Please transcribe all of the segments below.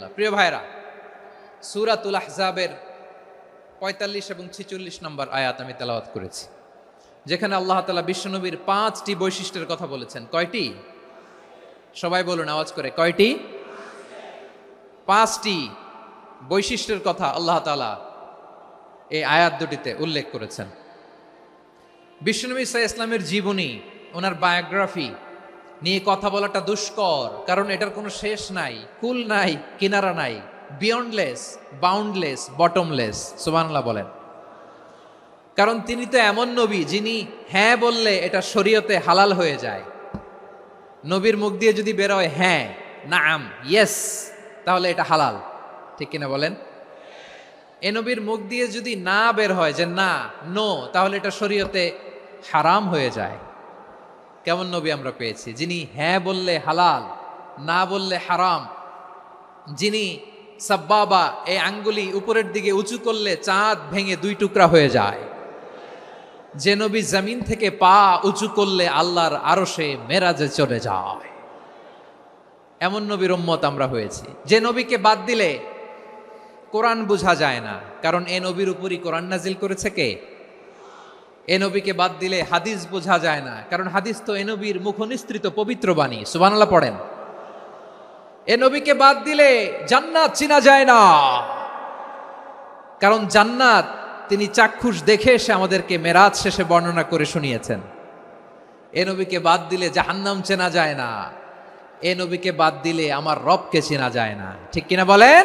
ইনশাআল্লাহ। প্রিয় ভাইরা, সূরাতুল আহজাবের ৪৫ এবং ৪৬ নম্বর আয়াত আমি তেলাওয়াত করেছি, যেখানে আল্লাহ তাআলা বিশ্বনবীর ৫টি বৈশিষ্ট্যের কথা বলেছেন। কয়টি? সবাই বলুন আওয়াজ করে, কয়টি? ৫টি বৈশিষ্ট্যের কথা আল্লাহ তাআলা এই আয়াত দুটিতে উল্লেখ করেছেন। বিশ্বনবী সাল্লাল্লাহু আলাইহি ইসলামের জীবনী, ওনার বায়োগ্রাফি নিয়ে কথা বলাটা দুষ্কর, কারণ এটার কোনো শেষ নাই, কুল নাই, কিনারা নাই, বিয়ন্ডলেস, বাউন্ডলেস, বটমলেস। সুবহানাল্লাহ বলেন। কারণ তিনি তো এমন নবী যিনি হ্যাঁ বললে এটা শরীয়তে হালাল হয়ে যায়। নবীর মুখ দিয়ে যদি বের হয় হ্যাঁ, নাম, ইয়েস, তাহলে এটা হালাল। ঠিক কিনা বলেন? এ নবীর মুখ দিয়ে যদি না বের হয় যে না, নো, তাহলে এটা শরীয়তে হারাম হয়ে যায়। কেমন নবী আমরা পেয়েছি, যিনি হ্যাঁ বললে হালাল, না বললে হারাম, যিনি সাব্বাবা, এই আঙ্গুলি উপরের দিকে উঁচু করলে চাঁদ ভেঙে 2 টুকরা হয়ে যায়, যে নবী জমিন থেকে পা উঁচু করলে আল্লাহর আরশে মেরাজে চলে যায়। এমন নবীর উম্মত আমরা হয়েছি। যে নবীকে বাদ দিলে কোরআন বোঝা যায় না, কারণ এ নবীর উপরই কোরআন নাজিল করেছে কে? এ নবীকে বাদ দিলে হাদিস বোঝা যায় না, কারণ হাদিস তো এ নবীর মুখনিসৃত পবিত্র বাণী। সুবহানাল্লাহ পড়েন। এ নবীকে বাদ দিলে জান্নাত চিনা যায় না, কারণ জান্নাত তিনি চাক্ষুষ দেখে এসে আমাদেরকে মেরাজ শেষে বর্ণনা করে শুনিয়েছেন। এ নবীকে বাদ দিলে জাহান্নাম চেনা যায় না, এ নবীকে বাদ দিলে আমার রবকে চেনা যায় না। ঠিক কিনা বলেন?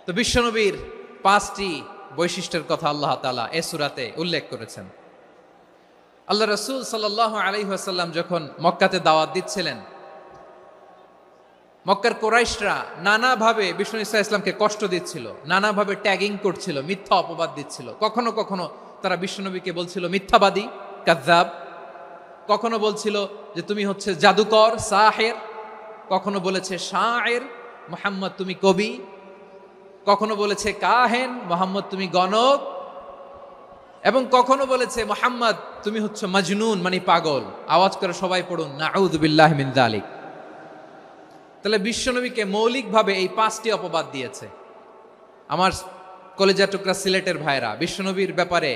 তো বিশ্বনবীর 5টি বৈশিষ্ট্যের কথা আল্লাহ তাআলা এই সূরাতে উল্লেখ করেছেন। আল্লাহ রাসূল সাল্লাল্লাহু আলাইহি ওয়াসাল্লাম যখন মক্কাতে দাওয়াত দিচ্ছিলেন, মক্কার কুরাইশরা নানাভাবে বিষ্ণু ঈসা ইসলামকে কষ্ট দিচ্ছিল, নানাভাবে ট্যাগিং করছিল, মিথ্যা অপবাদ দিচ্ছিল। কখনো কখনো তারা বিশ্বনবীকে বলছিল মিথ্যাবাদী, কাযযাব। কখনো বলছিল যে তুমি হচ্ছে জাদুকর, সাহের। কখনো বলেছে শায়ের, মুহাম্মদ তুমি কবি। কখনো বলেছে কাহেন, মুহাম্মদ তুমি গণক। এবং কখনো বলেছে মুহাম্মদ তুমি হচ্ছে মাজনুন, মানে পাগল। আওয়াজ করে সবাই পড়ুন, নাউযু বিল্লাহি মিন যালিক। তাহলে বিশ্বনবীকে মৌলিকভাবে এই 5টি অপবাদ দিয়েছে। আমার কলেজা টুকরা সিলেটের ভাইরা, বিশ্বনবীর ব্যাপারে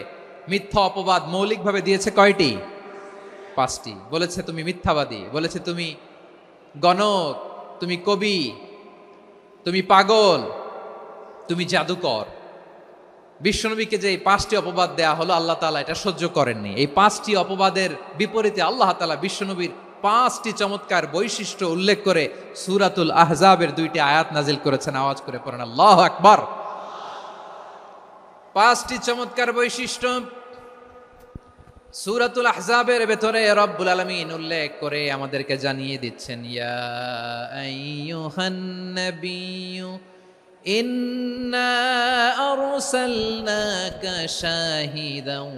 মিথ্যা অপবাদ মৌলিকভাবে দিয়েছে কয়টি? 5টি। বলেছে তুমি মিথ্যাবাদী, বলেছে তুমি গণক, তুমি কবি, তুমি পাগল, তুমি জাদুকর। বিশ্বনবীকে যে এই 5টি অপবাদ দেয়া হলো, আল্লাহ তাআলা এটা সহ্য করেননি। এই 5টি অপবাদের বিপরীতে আল্লাহ তাআলা বিশ্বনবীর 5টি চমৎকার বৈশিষ্ট্য উল্লেখ করে সূরাতুল আহজাবের 2টি আয়াত নাজিল করেছেন। আওয়াজ করে পড়েন আল্লাহু আকবার। 5টি চমৎকার বৈশিষ্ট্য সূরাতুল আহজাবের ভেতরে রব্বুল আলামিন উল্লেখ করে আমাদেরকে জানিয়ে দিচ্ছেন, ইয়া আইয়ুহান নাবিয়্যু ইন্না আরসালনাকা শাহিদান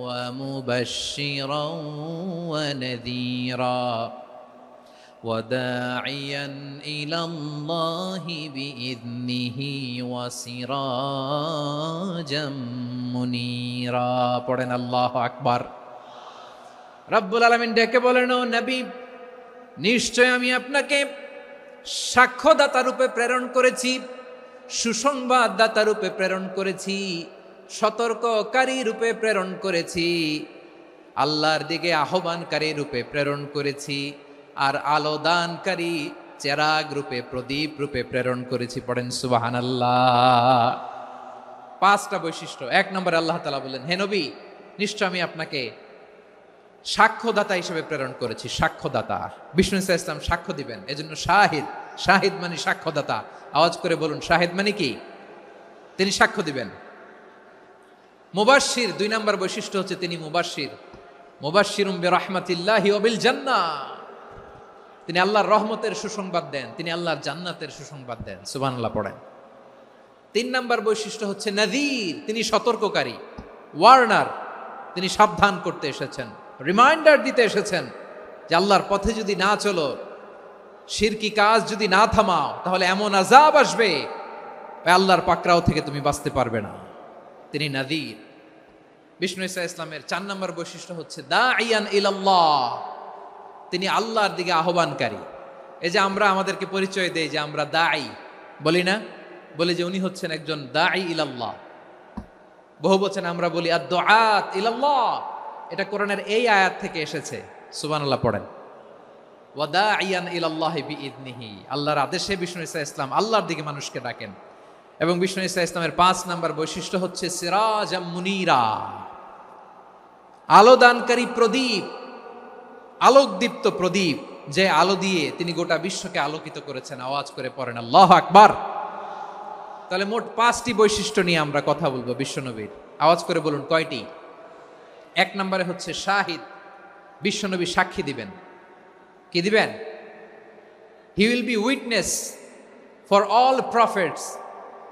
ওয়া মুবাশশিরান ওয়া নাযীরা ওয়া দাঈয়ান ইলাল্লাহি বিইذনিহি ওয়া সিরাজাম মুনীরা। পড়েন আল্লাহু আকবার। রব্বুল আলামিন ডেকে বলেন, ও নবী, নিশ্চয় আমি আপনাকে সাক্ষ্যদাতা রূপে প্রেরণ করেছি, সুসংবাদদাতা রূপে প্রেরণ করেছি, সতর্ককারী রূপে প্রেরণ করেছি, আল্লাহর দিকে আহ্বানকারী রূপে প্রেরণ করেছি, আর আলো দানকারী চেরাগ রূপে, প্রদীপ রূপে প্রেরণ করেছি। পড়েন সুবহানাল্লাহ। 5টা বৈশিষ্ট্য। 1 নম্বরে আল্লাহ তাআলা বলেন, হে নবী, নিশ্চয় আমি আপনাকে সাক্ষ্যদাতা হিসেবে প্রেরণ করেছি। সাক্ষ্যদাতা, বিষ্ণু ঈসা ইসলাম সাক্ষ্য দিবেন, এজন্য শাহিদ। শাহিদ মানে সাক্ষ্যদাতা। আওয়াজ করে বলুন, শাহিদ মানে কি? তিনি সাক্ষ্য দিবেন। মুবাশশির, 2 নম্বর বৈশিষ্ট্য হচ্ছে তিনি মুবাশশির। মুবাশশিরুম বিরাহমাতিল্লাহি ওয়া বিল জান্নাহ। তিনি আল্লাহর রহমতের সুসংবাদ দেন, তিনি আল্লাহর জান্নাতের সুসংবাদ দেন। সুবহানাল্লাহ পড়েন। 3 নম্বর বৈশিষ্ট্য হচ্ছে নাযীর, তিনি সতর্ককারী, ওয়ার্নার। তিনি সাবধান করতে এসেছেন, রিমাইন্ডার দিতে এসেছেন যে আল্লাহর পথে যদি না চলো, শিরকি কাজ যদি না থামাও, তাহলে এমন আযাব আসবে আল্লাহর পাকড়াও থেকে তুমি বাঁচতে পারবে না। তিনি নাযীর। বিষ্ণু ঈসা ইসলামের 4 নম্বর বৈশিষ্ট্য হচ্ছে দাঈয়ান ইলাল্লাহ, তিনি আল্লাহর দিকে আহ্বানকারী। এই যে আমরা আমাদেরকে পরিচয় দেই যে আমরা দাঈ, বলি না? বলি যে উনি হচ্ছেন একজন দাঈ ইলাল্লাহ। বহু বচনে আমরা বলি আদ-দুআত ইলাল্লাহ। এটা কোরআনের এই আয়াত থেকে এসেছে। সুবহানাল্লাহ পড়েন। ওয়া দাঈয়ান ইলাল্লাহি বিইذনিহি। আল্লাহর আদেশে বিষ্ণু ঈসা ইসলাম আল্লাহর দিকে মানুষকে ডাকেন। এবং বিষ্ণু ঈসা ইসলামের 5 নাম্বার বৈশিষ্ট্য হচ্ছে সিরাজাম মুনীরা, আলোদানকারী প্রদীপ, আলোকদীপ্ত প্রদীপ, যে আলো দিয়ে তিনি গোটা বিশ্বকে আলোকিত করেছেন। আওয়াজ করে পড়েন আল্লাহু আকবার। তাহলে মোট 5টি বৈশিষ্ট্য নিয়ে আমরা কথা বলবো বিশ্বনবীর। আওয়াজ করে বলুন কয়টি? 1 নম্বরে হচ্ছে শাহিদ, বিশ্বনবী সাক্ষী দিবেন। কি দিবেন? He will be witness for all prophets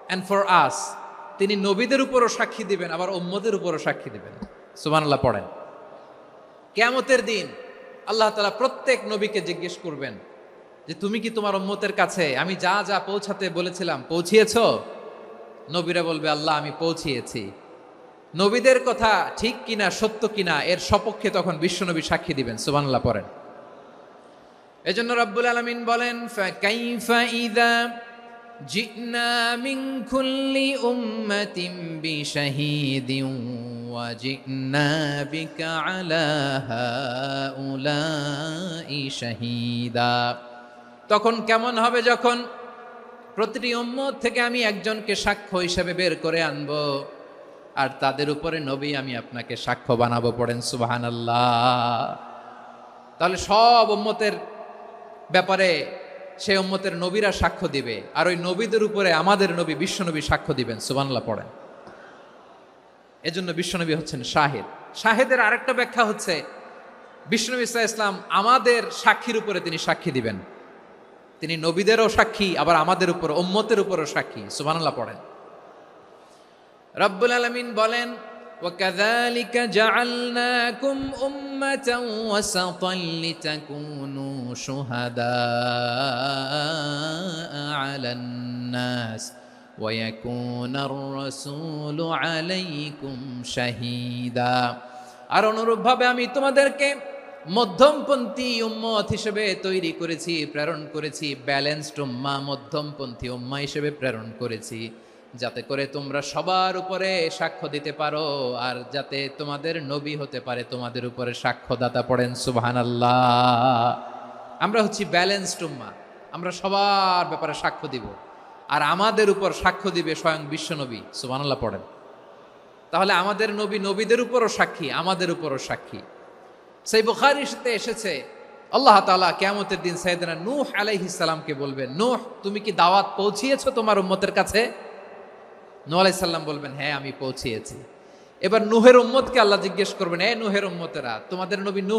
and for us. তিনি নবীদের উপরও সাক্ষী দিবেন, আবার উম্মতের উপরও সাক্ষী দিবেন। সুবহানাল্লাহ পড়েন। কিয়ামতের দিন আল্লাহ তাআলা প্রত্যেক নবীকে জিজ্ঞেস করবেন যে তুমি কি তোমার উম্মতের কাছে আমি যা যা পৌঁছাতে বলেছিলাম পৌঁছিয়েছো? নবীরা বলবে আল্লাহ আমি পৌঁছিয়েছি। নবীদের কথা ঠিক কিনা, সত্য কিনা, এর সপক্ষে তখন বিশ্বনবী সাক্ষী দিবেন। সুবহানাল্লাহ পড়েন। এজন্য রব্বুল আলামিন বলেন ফাকাইফা ইযা জিনা মিন কুল্লি উম্মাতিন বিশাহীদিন ওয়া জিনা বিকা আলা হাউলাই শাহীদা। তখন কেমন হবে যখন প্রতিটি উম্মত থেকে আমি একজনকে সাক্ষ্য হিসেবে বের করে আনবো, আর তাদের উপরে নবী আমি আপনাকে সাক্ষ্য বানাবো। পড়েন সুবহানাল্লাহ। তাহলে সব উম্মতের ব্যাপারে সেই উম্মতের নবীরা সাক্ষ্য দিবে, আর ওই নবীদের উপরে আমাদের নবী বিশ্বনবী সাক্ষ্য দিবেন। সুবহানাল্লাহ পড়েন। এজন্য বিশ্বনবী হচ্ছেন শাহিদ। শাহিদের আরেকটা ব্যাখ্যা হচ্ছে বিশ্বনবী সাল্লাল্লাহু আলাইহি ওয়াসাল্লাম আমাদের সাক্ষীর উপরে তিনি সাক্ষী দিবেন। তিনি নবীদেরও সাক্ষী, আবার আমাদের উপর উম্মতের উপরও সাক্ষী। সুবহানাল্লাহ পড়েন। রব্বুল আলামিন বলেন وَكَذَلِكَ جَعَلْنَاكُمْ أُمَّةً وَسَطًا لِتَكُونُوا شُهَدَاءَ عَلَى النَّاسِ وَيَكُونَ الرَّسُولُ عَلَيْكُمْ شَهِيدًا। আর অনুরূপভাবে আমি তোমাদেরকে মধ্যমপন্থী উম্মত হিসেবে তৈরি করেছি, প্রেরণ করেছি। ব্যালেন্সড উম্মাহ, মধ্যমপন্থী উম্মাহ হিসেবে প্রেরণ করেছি, যাতে করে তোমরা সবার উপরে সাক্ষ্য দিতে পারো, আর যাতে তোমাদের নবী হতে পারে তোমাদের উপরে সাক্ষ্যদাতা। পড়েন সুবহানাল্লাহ। আমরা হচ্ছি ব্যালেন্সড উম্মাহ, আমরা সবার ব্যাপারে সাক্ষ্য দিব, আর আমাদের উপর সাক্ষ্য দিবে স্বয়ং বিশ্বনবী। সুবহানাল্লাহ পড়েন। তাহলে আমাদের নবী নবীদের উপরও সাক্ষী, আমাদের উপরও সাক্ষী। সেই বুখারীতে এসেছে আল্লাহ তাআলা কিয়ামতের দিন সাইয়েদনা নূহ আলাইহিস সালামকে বলবেন, নূহ তুমি কি দাওয়াত পৌঁছিয়েছো তোমার উম্মতের কাছে? নূহ আলাইহিস সালাম বলবেন হ্যাঁ আমি পৌঁছিয়েছি। এবার নূহের উম্মতকে আল্লাহ জিজ্ঞেস করবেন, এ নূহের উম্মতেরা, তোমাদের নবী নূহ